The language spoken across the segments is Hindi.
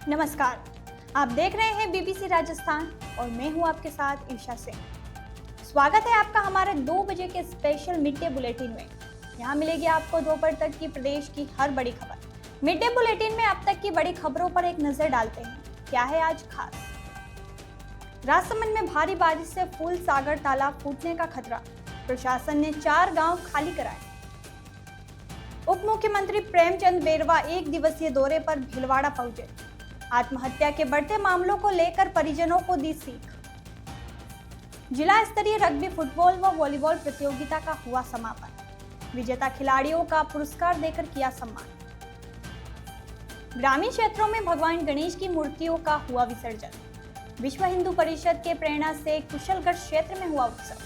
नमस्कार, आप देख रहे हैं बीबीसी राजस्थान और मैं हूं आपके साथ ईशा सिंह। स्वागत है आपका हमारे 2 बजे के स्पेशल मिड डे बुलेटिन में। यहां मिलेगी आपको दोपहर तक की प्रदेश की हर बड़ी खबर। मिड डे बुलेटिन में अब तक की बड़ी खबरों पर एक नजर डालते हैं। क्या है आज खास? राजसमंद में भारी बारिश से फूल सागर तालाब फूटने का खतरा, प्रशासन ने 4 गांव खाली कराए। उप मुख्यमंत्री प्रेमचंद बेरवा 1 दिवसीय दौरे पर भीलवाड़ा पहुंचे। आत्महत्या के बढ़ते मामलों को लेकर परिजनों को दी सीख। जिला स्तरीय रग्बी, फुटबॉल व वॉलीबॉल प्रतियोगिता का हुआ समापन। विजेता खिलाड़ियों का पुरस्कार देकर किया सम्मान। ग्रामीण क्षेत्रों में भगवान गणेश की मूर्तियों का हुआ विसर्जन। विश्व हिंदू परिषद के प्रेरणा से कुशलगढ़ क्षेत्र में हुआ उत्सव।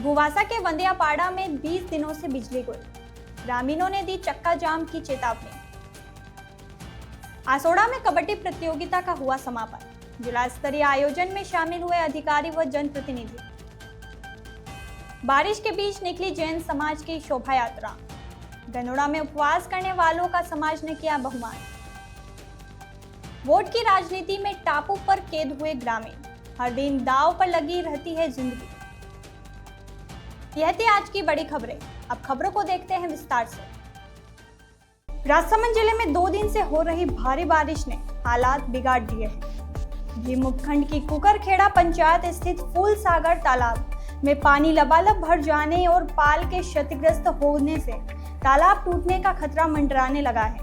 भुवासा के वंदियापाड़ा में 20 दिनों से बिजली गुल, ग्रामीणों ने दी चक्का जाम की चेतावनी। आसोड़ा में कबड्डी प्रतियोगिता का हुआ समापन। जिला स्तरीय आयोजन में शामिल हुए अधिकारी व जनप्रतिनिधि। बारिश के बीच निकली जैन समाज की शोभा यात्रा। धनोड़ा में उपवास करने वालों का समाज ने किया बहुमान। वोट की राजनीति में टापू पर कैद हुए ग्रामीण, हर दिन दांव पर लगी रहती है जिंदगी। यह थी आज की बड़ी खबरें। अब खबरों को देखते हैं विस्तार से। राजसमंद जिले में 2 दिन से हो रही भारी बारिश ने हालात बिगाड़ दिए हैं। भीम उपखंड की कुकरखेड़ा पंचायत स्थित फूल सागर तालाब में पानी लबालब भर जाने और पाल के क्षतिग्रस्त होने से तालाब टूटने का खतरा मंडराने लगा है।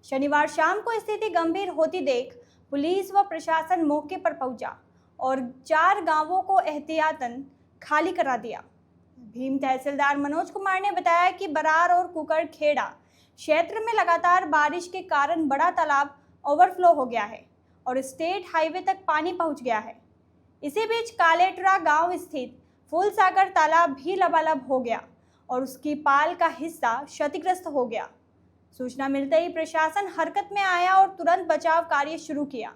शनिवार शाम को स्थिति गंभीर होती देख पुलिस व प्रशासन मौके पर पहुंचा और 4 गांवों को एहतियातन खाली करा दिया। भीम तहसीलदार मनोज कुमार ने बताया कि बरार और कुकरखेड़ा क्षेत्र में लगातार बारिश के कारण बड़ा तालाब ओवरफ्लो हो गया है और स्टेट हाईवे तक पानी पहुंच गया है। इसी बीच कालेटरा गांव स्थित फूलसागर तालाब भी लबालब हो गया और उसकी पाल का हिस्सा क्षतिग्रस्त हो गया। सूचना मिलते ही प्रशासन हरकत में आया और तुरंत बचाव कार्य शुरू किया।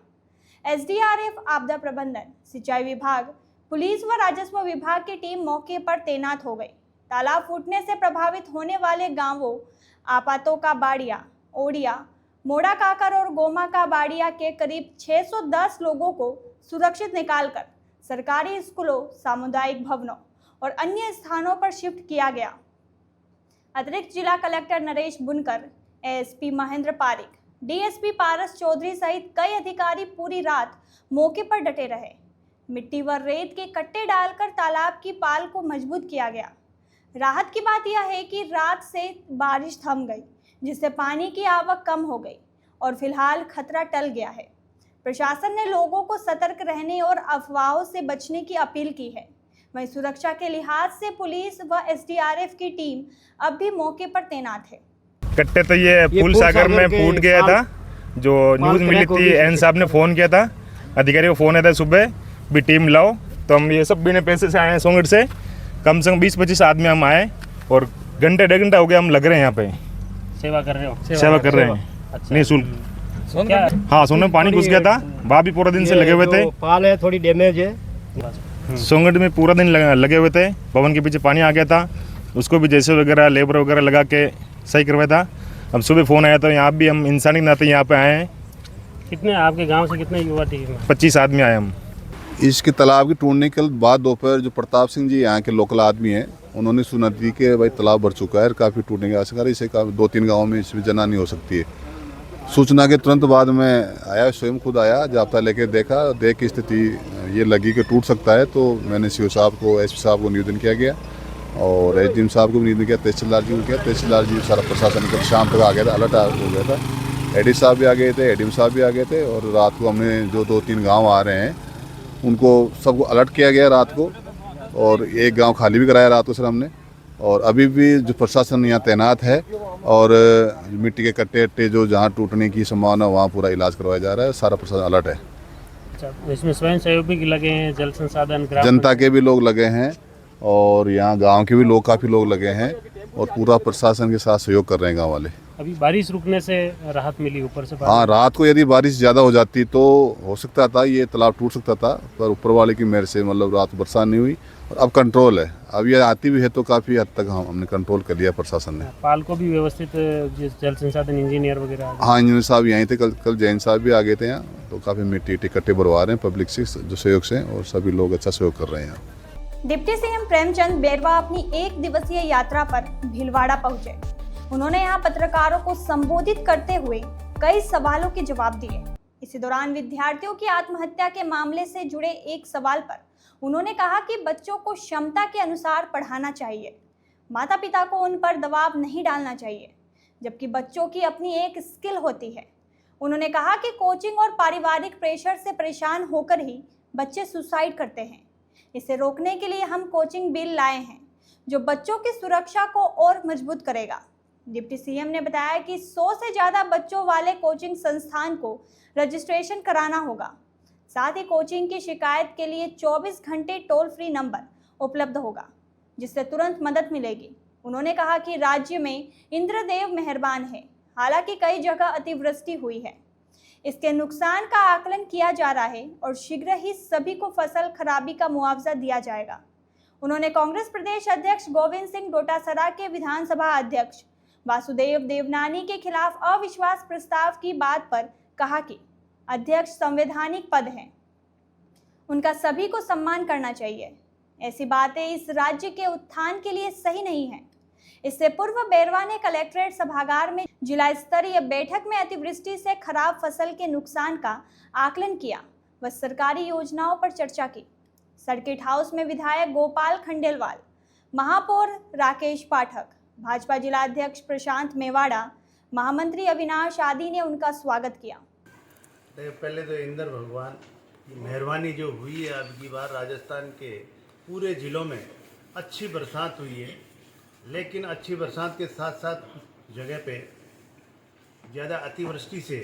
एसडीआरएफ, आपदा प्रबंधन, सिंचाई विभाग, पुलिस व राजस्व विभाग की टीम मौके पर तैनात हो गई। तालाब फूटने से प्रभावित होने वाले गांवों आपातों का बाड़िया, ओडिया, मोड़ा काकर और गोमा का बाड़िया के करीब 610 लोगों को सुरक्षित निकालकर सरकारी स्कूलों, सामुदायिक भवनों और अन्य स्थानों पर शिफ्ट किया गया। अतिरिक्त जिला कलेक्टर नरेश बुनकर, एएसपी महेंद्र पारिक, डीएसपी पारस चौधरी सहित कई अधिकारी पूरी रात मौके पर डटे रहे। मिट्टी व रेत के कट्टे डालकर तालाब की पाल को मजबूत किया गया। राहत की बात यह है कि रात से बारिश थम गई, जिससे पानी की आवक कम हो गई और फिलहाल खतरा टल गया है। प्रशासन ने लोगों को सतर्क रहने और अफवाहों से बचने की अपील की है। वहीं सुरक्षा के लिहाज से पुलिस व एसडीआरएफ की टीम अब भी मौके पर तैनात है। कट्टे तो ये फूल सागर में फूट गया था। जो न्यूज़ मिली थी, एन साहब ने फ़ोन किया था, अधिकारी को फ़ोन आया था सुबह भी टीम लाओ, तो हम ये सब बिना पैसे से आए हैं। सोंगढ़ से कम से कम 20-25 आदमी हम आए और घंटे 1.5 घंटा हो गया हम लग रहे हैं यहाँ पे। सेवा कर रहे हो? सेवा कर रहे हैं। अच्छा। निःशुल्क। हाँ, सोने में पानी घुस गया था। वहाँ भी पूरा दिन से लगे हुए थे। पाल है, थोड़ी डैमेज है। सोंगढ़ में पूरा दिन लगे हुए थे। भवन के पीछे पानी आ गया था, उसको भी जैसे वगैरह लेबर वगैरह लगा के सही करवाया था। अब सुबह फ़ोन आया तो यहाँ भी हम इंसानी नाते यहाँ पे आए हैं। कितने आपके गाँव से कितने युवा थे? 25 आदमी आए हम। इसके तालाब के टूटने के बाद दोपहर जो प्रताप सिंह जी यहाँ के लोकल आदमी हैं, उन्होंने सुना दी कि भाई तालाब भर चुका है, काफ़ी टूटने की आशंका है, इसे 2-3 गाँव में इसमें जना नहीं हो सकती है। सूचना के तुरंत बाद मैं आया, स्वयं खुद आया, जाब्ता लेके देखा, देख की स्थिति ये लगी कि टूट सकता है। तो मैंने सीओ साहब को, एसपी साहब को निवेदन किया गया और एसडीएम साहब को भी निवेदन किया, तहसीलदार जी को किया। तहसीलदार जी सारा प्रशासन कल शाम तक आ गया था, अलर्ट हो गया था। एडी साहब भी आ गए थे, एडीएम साहब भी आ गए थे और रात को हमने जो 2-3 गाँव आ रहे हैं उनको सबको अलर्ट किया गया रात को, और एक गांव खाली भी कराया रात को सर हमने। और अभी भी जो प्रशासन यहाँ तैनात है और मिट्टी के कट्टे जो जहाँ टूटने की संभावना वहाँ पूरा इलाज करवाया जा रहा है, सारा प्रशासन अलर्ट है। अच्छा, इसमें स्वयं सहयोगी भी लगे हैं, जल संसाधन, जनता के भी लोग लगे हैं और यहाँ गाँव के भी लोग, काफ़ी लोग लगे हैं और पूरा प्रशासन के साथ सहयोग कर रहे हैं गाँव वाले। अभी बारिश रुकने से राहत मिली ऊपर से हाँ, रात को यदि बारिश ज़्यादा हो जाती तो हो सकता था ये तालाब टूट सकता था, पर ऊपर वाले की मेहर से मतलब रात बरसात नहीं हुई और अब कंट्रोल है। अब ये आती भी है तो काफ़ी हद तक हमने कंट्रोल कर लिया प्रशासन ने। पाल को भी व्यवस्थित जल संसाधन इंजीनियर वगैरह हाँ, इंजीनियर साहब यहीं थे, कल जैन साहब भी आ गए थे यहाँ, तो काफ़ी मिट्टी इकट्ठे भरवा रहे हैं पब्लिक से जो सहयोग से, और सभी लोग अच्छा सहयोग कर रहे हैं यहाँ। डिप्टी सीएम प्रेमचंद बेरवा अपनी 1 दिवसीय यात्रा पर भीलवाड़ा पहुंचे। उन्होंने यहां पत्रकारों को संबोधित करते हुए कई सवालों के जवाब दिए। इसी दौरान विद्यार्थियों की आत्महत्या के मामले से जुड़े एक सवाल पर उन्होंने कहा कि बच्चों को क्षमता के अनुसार पढ़ाना चाहिए, माता पिता को उन पर दबाव नहीं डालना चाहिए, जबकि बच्चों की अपनी एक स्किल होती है। उन्होंने कहा कि कोचिंग और पारिवारिक प्रेशर से परेशान होकर ही बच्चे सुसाइड करते हैं। इसे रोकने के लिए हम कोचिंग बिल लाए हैं जो बच्चों की सुरक्षा को और मजबूत करेगा। डिप्टी सीएम ने बताया कि 100 से ज़्यादा बच्चों वाले कोचिंग संस्थान को रजिस्ट्रेशन कराना होगा। साथ ही कोचिंग की शिकायत के लिए 24 घंटे टोल फ्री नंबर उपलब्ध होगा, जिससे तुरंत मदद मिलेगी। उन्होंने कहा कि राज्य में इंद्रदेव मेहरबान है, हालांकि कई जगह अतिवृष्टि हुई है। इसके नुकसान का आकलन किया जा रहा है और शीघ्र ही सभी को फसल खराबी का मुआवजा दिया जाएगा। उन्होंने कांग्रेस प्रदेश अध्यक्ष गोविंद सिंह डोटासरा के विधानसभा अध्यक्ष वासुदेव देवनानी के खिलाफ अविश्वास प्रस्ताव की बात पर कहा कि अध्यक्ष संवैधानिक पद हैं, उनका सभी को सम्मान करना चाहिए। ऐसी बातें इस राज्य के उत्थान के लिए सही नहीं है। इससे पूर्व बेरवा ने कलेक्ट्रेट सभागार में जिला स्तरीय बैठक में अतिवृष्टि से खराब फसल के नुकसान का आकलन किया व सरकारी योजनाओं पर चर्चा की। सर्किट हाउस में विधायक गोपाल खंडेलवाल, महापौर राकेश पाठक, भाजपा जिला अध्यक्ष प्रशांत मेवाड़ा, महामंत्री अविनाश आदि ने उनका स्वागत किया। पहले तो इंद्र भगवान की मेहरबानी जो हुई है, अब की बार राजस्थान के पूरे ज़िलों में अच्छी बरसात हुई है, लेकिन अच्छी बरसात के साथ साथ कुछ जगह पे ज़्यादा अतिवृष्टि से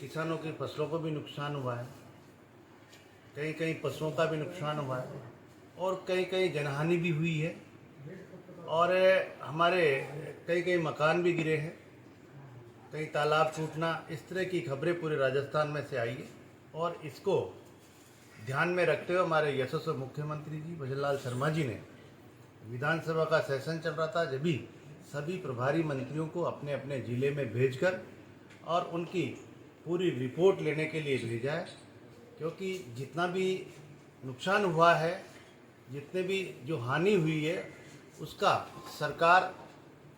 किसानों की फसलों को भी नुकसान हुआ है, कहीं कहीं पशुओं का भी नुकसान हुआ है और कहीं कहीं जनहानि भी हुई है और हमारे कई कई मकान भी गिरे हैं, कहीं तालाब टूटना, इस तरह की खबरें पूरे राजस्थान में से आई है। और इसको ध्यान में रखते हुए हमारे यशस्वी मुख्यमंत्री जी भजनलाल शर्मा जी ने विधानसभा का सेशन चल रहा था, जब भी सभी प्रभारी मंत्रियों को अपने अपने ज़िले में भेजकर और उनकी पूरी रिपोर्ट लेने के लिए भेजा है, क्योंकि जितना भी नुकसान हुआ है, जितने भी जो हानि हुई है, उसका सरकार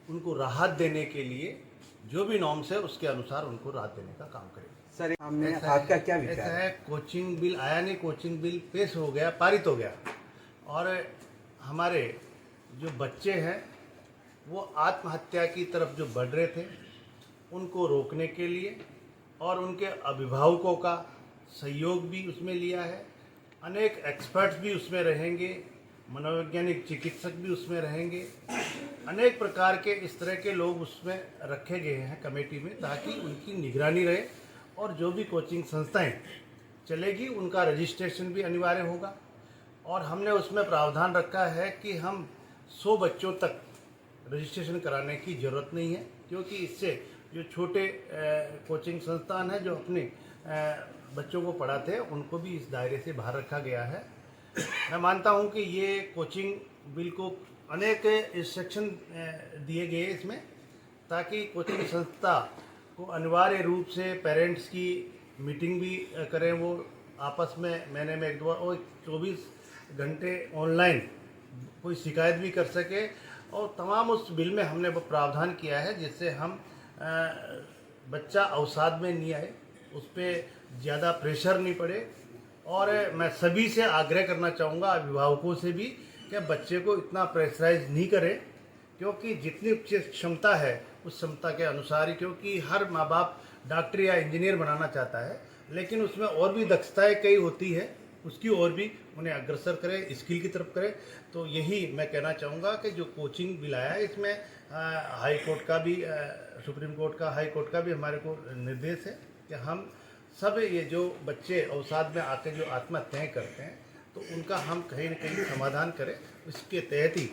उनको राहत देने के लिए जो भी नॉर्म्स है उसके अनुसार उनको राहत देने का काम करेगी। सर, हमने आपका क्या विचार ऐसा है? है, कोचिंग बिल आया नहीं, कोचिंग बिल पेश हो गया, पारित हो गया और हमारे जो बच्चे हैं वो आत्महत्या की तरफ जो बढ़ रहे थे, उनको रोकने के लिए और उनके अभिभावकों का सहयोग भी उसमें लिया है। अनेक एक्सपर्ट्स भी उसमें रहेंगे, मनोवैज्ञानिक चिकित्सक भी उसमें रहेंगे, अनेक प्रकार के इस तरह के लोग उसमें रखे गए हैं कमेटी में, ताकि उनकी निगरानी रहे और जो भी कोचिंग संस्थाएं चलेगी उनका रजिस्ट्रेशन भी अनिवार्य होगा। और हमने उसमें प्रावधान रखा है कि हम 100 बच्चों तक रजिस्ट्रेशन कराने की ज़रूरत नहीं है, क्योंकि इससे जो छोटे कोचिंग संस्थान हैं जो अपने बच्चों को पढ़ाते हैं उनको भी इस दायरे से बाहर रखा गया है। मैं मानता हूं कि ये कोचिंग बिल को अनेक इंस्ट्रक्शन दिए गए इसमें, ताकि कोचिंग संस्था को अनिवार्य रूप से पेरेंट्स की मीटिंग भी करें, वो आपस में महीने में 1-2 बार और 24 घंटे ऑनलाइन कोई शिकायत भी कर सके। और तमाम उस बिल में हमने वो प्रावधान किया है जिससे हम बच्चा अवसाद में नहीं आए, उस पर ज़्यादा प्रेशर नहीं पड़े। और मैं सभी से आग्रह करना चाहूँगा, अभिभावकों से भी, कि बच्चे को इतना प्रेशराइज नहीं करें, क्योंकि जितनी क्षमता है उस क्षमता के अनुसार ही, क्योंकि हर माँ बाप डॉक्टर या इंजीनियर बनाना चाहता है, लेकिन उसमें और भी दक्षताएं कई होती है, उसकी ओर भी उन्हें अग्रसर करें, स्किल की तरफ करें। तो यही मैं कहना चाहूँगा कि जो कोचिंग बिल आया है इसमें हाई कोर्ट का भी, सुप्रीम कोर्ट का, हाई कोर्ट का भी हमारे को निर्देश है कि हम सब ये जो बच्चे अवसाद में आकर जो आत्महत्याएँ करते हैं तो उनका हम कहीं न कहीं समाधान करें। इसके तहत ही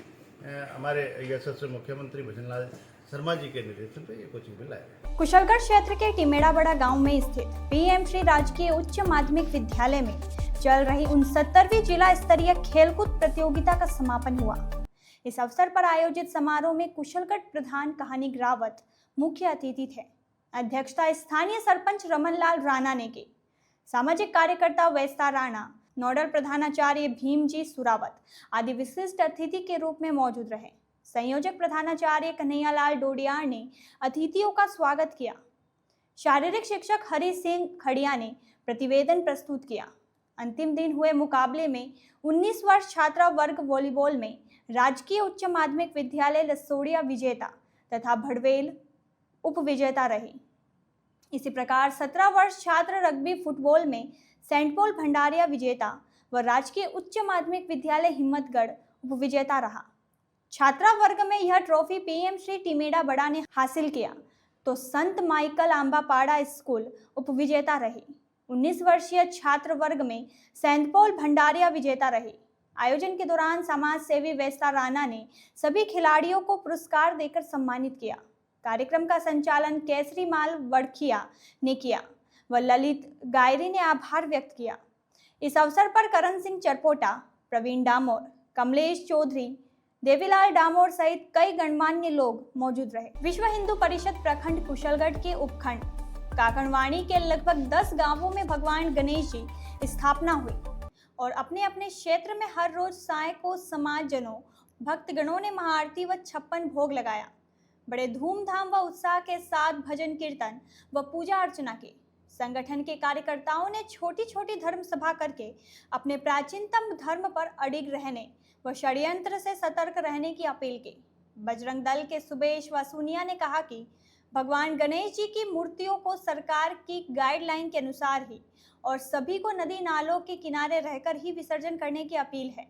हमारे यशस्वी मुख्यमंत्री भजनलाल शर्मा जी के निर्देशन पे ये कोचिंग बिल आया। कुशलगढ़ क्षेत्र के टिमेड़ाबड़ा गांव में स्थित पीएम श्री राजकीय उच्च माध्यमिक विद्यालय में चल रही 69वीं जिला स्तरीय खेलकूद प्रतियोगिता का समापन हुआ। इस अवसर पर आयोजित समारोह में कुशलगढ़ प्रधान कहानी रावत मुख्य अतिथि थे। अध्यक्षता स्थानीय सरपंच रमनलाल राणा ने की। सामाजिक कार्यकर्ता वैस्ता राणा, नोडल प्रधानाचार्य भीमजी सुरावत आदि विशिष्ट अतिथि के रूप में मौजूद रहे। संयोजक प्रधानाचार्य कन्हैयालाल डोडियार ने अतिथियों का स्वागत किया। शारीरिक शिक्षक हरि सिंह खड़िया ने प्रतिवेदन प्रस्तुत किया। अंतिम दिन हुए मुकाबले में 19 वर्ष छात्रा वर्ग वॉलीबॉल में राजकीय उच्च माध्यमिक विद्यालय लसोड़िया विजेता तथा भड़वेल उप विजेता रही। इसी प्रकार 17 वर्ष छात्र रग्बी फुटबॉल में सेंट पॉल भंडारिया विजेता व राजकीय उच्च माध्यमिक विद्यालय हिम्मतगढ़ उप विजेता रहा। छात्रा वर्ग में यह ट्रॉफी पीएम श्री टिमेड़ाबड़ा ने हासिल किया तो संत माइकल आंबापाड़ा स्कूल उप विजेता रही। 19 वर्षीय छात्र वर्ग में सेंट पॉल भंडारिया विजेता रही। आयोजन के दौरान समाज सेवी वैस्ता राणा ने सभी खिलाड़ियों को पुरस्कार देकर सम्मानित किया। कार्यक्रम का संचालन केसरी माल वड़खिया ने किया व ललित गायरी ने आभार व्यक्त किया। इस अवसर पर करण सिंह चरपोटा, प्रवीण डामोर, कमलेश चौधरी, देवीलाल डामोर सहित कई गणमान्य लोग मौजूद रहे। विश्व हिंदू परिषद प्रखंड कुशलगढ़ के उपखंड काकड़वाणी के लगभग 10 गांवों में भगवान गणेश जी स्थापना हुई और अपने अपने क्षेत्र में हर रोज साय को समाजजनों भक्तगणों ने महाआरती व 56 भोग लगाया। बड़े धूमधाम व उत्साह के साथ भजन कीर्तन व पूजा अर्चना की। संगठन के कार्यकर्ताओं ने छोटी छोटी धर्म सभा करके अपने प्राचीनतम धर्म पर अडिग रहने व षड्यंत्र से सतर्क रहने की अपील की। बजरंग दल के सुबेश वसूनिया ने कहा कि भगवान गणेश जी की मूर्तियों को सरकार की गाइडलाइन के अनुसार ही और सभी को नदी नालों के किनारे रहकर ही विसर्जन करने की अपील है।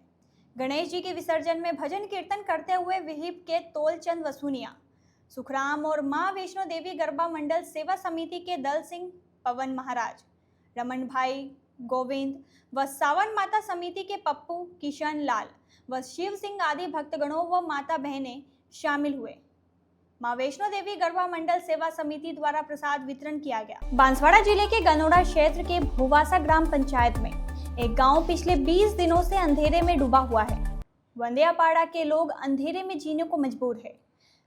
गणेश जी के विसर्जन में भजन कीर्तन करते हुए विहिप के तोलचंद वसूनिया, सुखराम और मां वैष्णो देवी गरबा मंडल सेवा समिति के दल सिंह पवन महाराज, रमन भाई गोविंद व सावन माता समिति के पप्पू किशन लाल व शिव सिंह आदि भक्तगणों व माता बहनें शामिल हुए। मां वैष्णो देवी गरबा मंडल सेवा समिति द्वारा प्रसाद वितरण किया गया। बांसवाड़ा जिले के गनोड़ा क्षेत्र के भूवासा ग्राम पंचायत में एक गांव पिछले 20 दिनों से अंधेरे में डूबा हुआ है। वंदियापाड़ा के लोग अंधेरे में जीने को मजबूर है।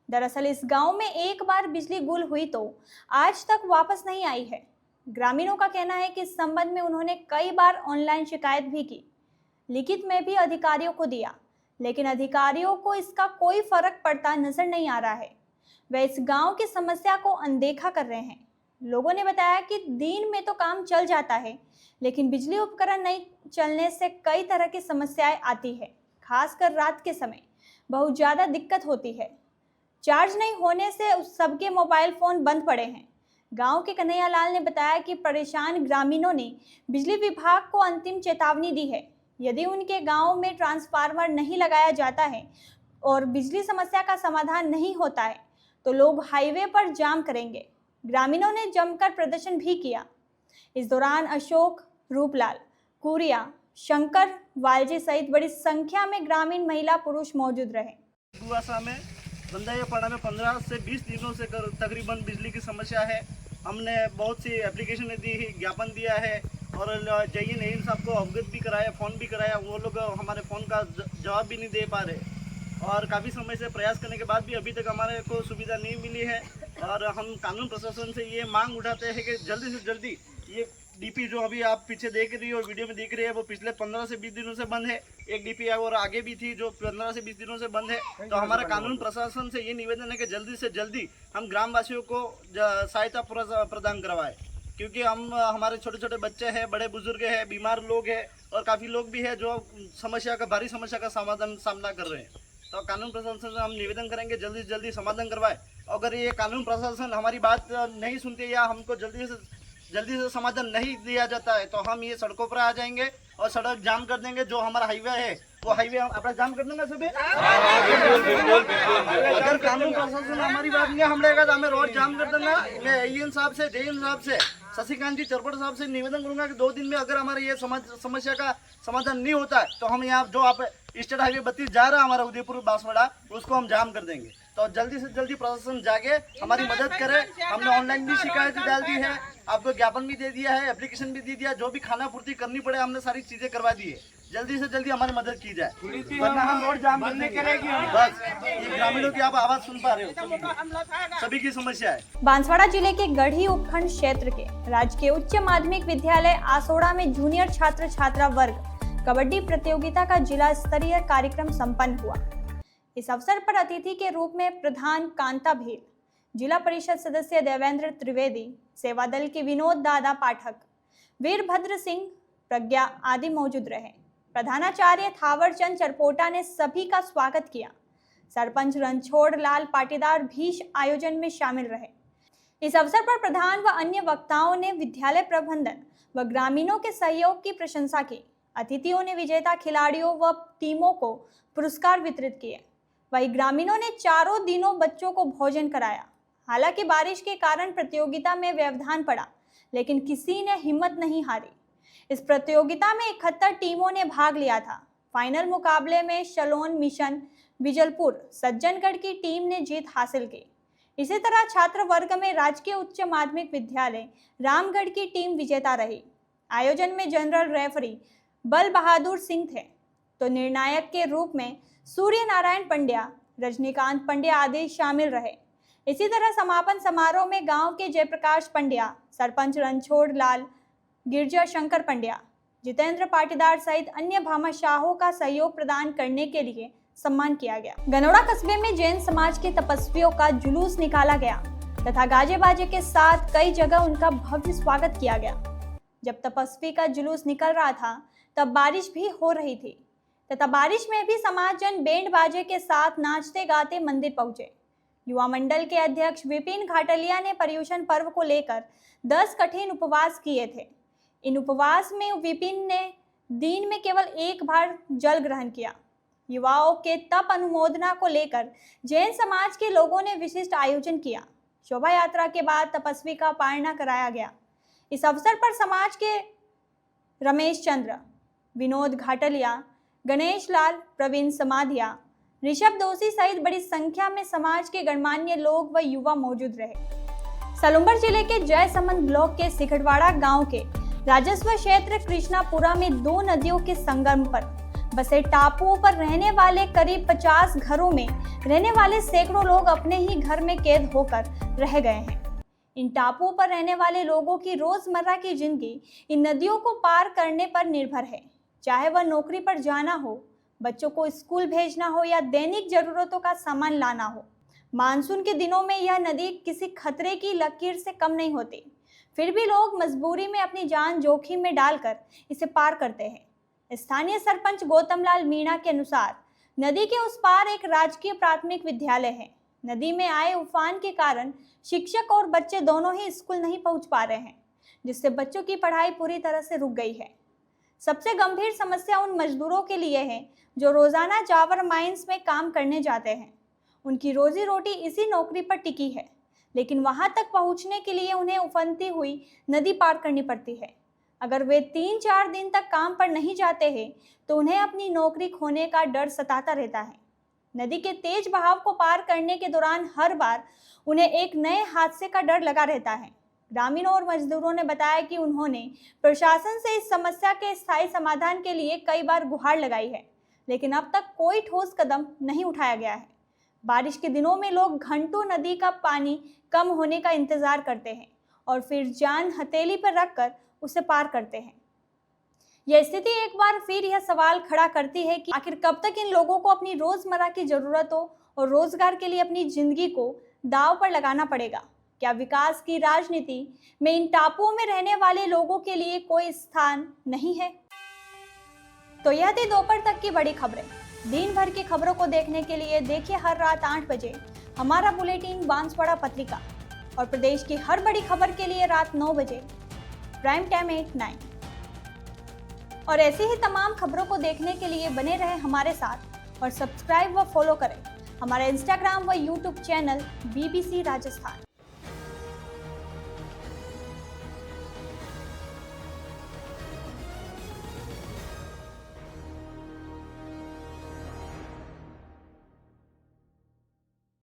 दरअसल इस गांव में एक बार बिजली गुल हुई तो आज तक वापस नहीं आई है। ग्रामीणों का कहना है कि इस संबंध में उन्होंने कई बार ऑनलाइन शिकायत भी की, लिखित में भी अधिकारियों को दिया, लेकिन अधिकारियों को इसका कोई फर्क पड़ता नजर नहीं आ रहा है। वे इस गांव की समस्या को अनदेखा कर रहे हैं। लोगों ने बताया कि दिन में तो काम चल जाता है, लेकिन बिजली उपकरण नहीं चलने से कई तरह की समस्याएं आती है। खासकर रात के समय बहुत ज़्यादा दिक्कत होती है। चार्ज नहीं होने से सबके मोबाइल फ़ोन बंद पड़े हैं। गांव के कन्हैयालाल ने बताया कि परेशान ग्रामीणों ने बिजली विभाग को अंतिम चेतावनी दी है। यदि उनके गांव में ट्रांसफार्मर नहीं लगाया जाता है और बिजली समस्या का समाधान नहीं होता है तो लोग हाईवे पर जाम करेंगे। ग्रामीणों ने जमकर प्रदर्शन भी किया। इस दौरान अशोक, रूपलाल, कुरिया, शंकर, वालजी सहित बड़ी संख्या में ग्रामीण महिला पुरुष मौजूद रहे। भूवासा में बंदायापाड़ा में 15 से 20 दिनों से तकरीबन बिजली की समस्या है। हमने बहुत सी एप्लीकेशन दी, ज्ञापन दिया है और जय नईम साहब को अवगत भी कराया, फ़ोन भी कराया। वो लोग हमारे फ़ोन का जवाब भी नहीं दे पा रहे और काफ़ी समय से प्रयास करने के बाद भी अभी तक हमारे को सुविधा नहीं मिली है। और हम कानून प्रशासन से ये मांग उठाते हैं कि जल्दी से जल्दी ये डीपी जो अभी आप पीछे देख रही हो, वीडियो में दिख रही है, वो पिछले 15 से 20 दिनों से बंद है। एक डीपी है और आगे भी थी जो 15 से 20 दिनों से बंद है। तो हमारा कानून प्रशासन से ये निवेदन है कि जल्दी से जल्दी हम ग्रामवासियों को सहायता प्रदान करवाएं, क्योंकि हमारे छोटे छोटे बच्चे हैं, बड़े बुजुर्ग हैं, बीमार लोग हैं और काफ़ी लोग भी हैं जो भारी समस्या का सामना कर रहे हैं। तो कानून प्रशासन से हम निवेदन करेंगे जल्दी से जल्दी समाधान करवाए। अगर ये कानून प्रशासन हमारी बात नहीं सुनते या हमको जल्दी से समाधान नहीं दिया जाता है तो हम ये सड़कों पर आ जाएंगे और सड़क जाम कर देंगे। जो हमारा हाईवे है वो हाईवे हम अपना जाम कर देंगे सभी। अगर कानून प्रशासन हमारी बात नहीं हम रहेगा तो हमें रोड जाम कर देना। मैं एन साहब से, जेएन साहब से, शशिकांत जी चरपट साहब से निवेदन करूंगा कि 2 दिन में अगर हमारे ये समस्या का समाधान नहीं होता है तो हम यहाँ जो आप स्टेट हाईवे 32 जा रहा है हमारा उदयपुर बांसवाड़ा, उसको हम जाम कर देंगे। तो जल्दी से जल्दी प्रशासन जाके हमारी मदद करे। हमने ऑनलाइन भी शिकायत डाल दी है, आपको ज्ञापन भी दे दिया है, एप्लीकेशन भी दे दिया, जो भी खाना पूर्ति करनी पड़े हमने सारी चीजें करवा दी है। जल्दी से जल्दी हमारी मदद की जाए, वरना हम रोड जाम करने करेंगे। बस ये ग्रामीणों की आप आवाज सुन पा रहे हो, सभी की समस्या है। बांसवाड़ा जिले के गढ़ी उपखंड क्षेत्र के राजकीय उच्च माध्यमिक विद्यालय आसोड़ा में जूनियर छात्र छात्रा वर्ग कबड्डी प्रतियोगिता का जिला स्तरीय कार्यक्रम संपन्न हुआ। इस अवसर पर अतिथि के रूप में प्रधान कांता भील, जिला परिषद सदस्य देवेंद्र त्रिवेदी, सेवा दल के विनोद दादा पाठक, वीरभद्र सिंह, प्रज्ञा आदि मौजूद रहे। प्रधानाचार्य थावरचंद चरपोटा ने सभी का स्वागत किया। सरपंच रणछोड़ लाल पाटीदार भी आयोजन में शामिल रहे। इस अवसर पर प्रधान व अन्य वक्ताओं ने विद्यालय प्रबंधन व ग्रामीणों के सहयोग की प्रशंसा की। अतिथियों ने विजेता खिलाड़ियों व टीमों को पुरस्कार वितरित किए। वहीं ग्रामीणों ने चारों दिनों बच्चों को भोजन कराया। हालांकि बारिश के कारण प्रतियोगिता में व्यवधान पड़ा, लेकिन किसी ने हिम्मत नहीं हारी। इस प्रतियोगिता में 71 टीमों ने भाग लिया था। फाइनल मुकाबले में शलोन मिशन बिजलपुर सज्जनगढ़ की टीम ने जीत हासिल की। इसी तरह छात्र वर्ग में राजकीय उच्च माध्यमिक विद्यालय रामगढ़ की टीम विजेता रही। आयोजन में जनरल रेफरी बल बहादुर सिंह थे, तो निर्णायक के रूप में सूर्य नारायण पंड्या, रजनीकांत पंड्या आदि शामिल रहे। इसी तरह समापन समारोह में गांव के जयप्रकाश पंड्या, सरपंच रणछोड़ लाल, गिरजा शंकर पंड्या, जितेंद्र पाटीदार सहित अन्य भामाशाहों का सहयोग प्रदान करने के लिए सम्मान किया गया। गनौड़ा कस्बे में जैन समाज के तपस्वियों का जुलूस निकाला गया तथा गाजे बाजे के साथ कई जगह उनका भव्य स्वागत किया गया। जब तपस्वी का जुलूस निकल रहा था तब बारिश भी हो रही थी तथा बारिश में भी समाजजन बैंड बाजे के साथ नाचते गाते मंदिर पहुंचे। युवा मंडल के अध्यक्ष विपिन घाटलिया ने पर्युषण पर्व को लेकर 10 कठिन उपवास किए थे। इन उपवास में विपिन ने दिन में केवल एक बार जल ग्रहण किया। युवाओं के तप अनुमोदना को लेकर जैन समाज के लोगों ने विशिष्ट आयोजन किया। शोभा यात्रा के बाद तपस्वी का पारणा कराया गया। इस अवसर पर समाज के रमेश चंद्र, विनोद घाटलिया, गणेश लाल, प्रवीण समाधिया, ऋषभ दोषी सहित बड़ी संख्या में समाज के गणमान्य लोग व युवा मौजूद रहे। सलुम्बर जिले के जयसमंद ब्लॉक के सिखटवाड़ा गांव के राजस्व क्षेत्र कृष्णापुरा में 2 नदियों के संगम पर बसे टापुओं पर रहने वाले करीब 50 घरों में रहने वाले सैकड़ों लोग अपने ही घर में कैद होकर रह गए हैं। इन टापुओं पर रहने वाले लोगों की रोजमर्रा की जिंदगी इन नदियों को पार करने पर निर्भर है। चाहे वह नौकरी पर जाना हो, बच्चों को स्कूल भेजना हो या दैनिक जरूरतों का सामान लाना हो। मानसून के दिनों में यह नदी किसी खतरे की लकीर से कम नहीं होती, फिर भी लोग मजबूरी में अपनी जान जोखिम में डालकर इसे पार करते हैं। स्थानीय सरपंच गौतम लाल मीणा के अनुसार नदी के उस पार एक राजकीय प्राथमिक विद्यालय है। नदी में आए उफान के कारण शिक्षक और बच्चे दोनों ही स्कूल नहीं पहुंच पा रहे हैं, जिससे बच्चों की पढ़ाई पूरी तरह से रुक गई है। सबसे गंभीर समस्या उन मजदूरों के लिए है जो रोजाना जावर माइंस में काम करने जाते हैं। उनकी रोजी रोटी इसी नौकरी पर टिकी है, लेकिन वहां तक पहुंचने के लिए उन्हें उफनती हुई नदी पार करनी पड़ती है। अगर वे 3-4 दिन तक काम पर नहीं जाते हैं तो उन्हें अपनी नौकरी खोने का डर सताता रहता है। नदी के तेज बहाव को पार करने के दौरान हर बार उन्हें एक नए हादसे का डर लगा रहता है। ग्रामीणों और मजदूरों ने बताया कि उन्होंने प्रशासन से इस समस्या के स्थायी समाधान के लिए कई बार गुहार लगाई है, लेकिन अब तक कोई ठोस कदम नहीं उठाया गया है। बारिश के दिनों में लोग घंटों नदी का पानी कम होने का इंतजार करते हैं और फिर जान हथेली पर रखकर उसे पार करते हैं। यह स्थिति एक बार फिर यह सवाल खड़ा करती है कि आखिर कब तक इन लोगों को अपनी रोजमर्रा की जरूरतों और रोजगार के लिए अपनी जिंदगी को दांव पर लगाना पड़ेगा। क्या विकास की राजनीति में इन टापुओं में रहने वाले लोगों के लिए कोई स्थान नहीं है? तो यह थी दोपहर तक की बड़ी खबरें। दिन भर की खबरों को देखने के लिए देखिए हर रात 8 बजे हमारा बुलेटिन बांसवाड़ा पत्रिका, और प्रदेश की हर बड़ी खबर के लिए रात 9 बजे प्राइम टाइम 8-9। और ऐसी ही तमाम खबरों को देखने के लिए बने रहे हमारे साथ और सब्सक्राइब व फॉलो करें हमारा इंस्टाग्राम व यूट्यूब चैनल BBC राजस्थान।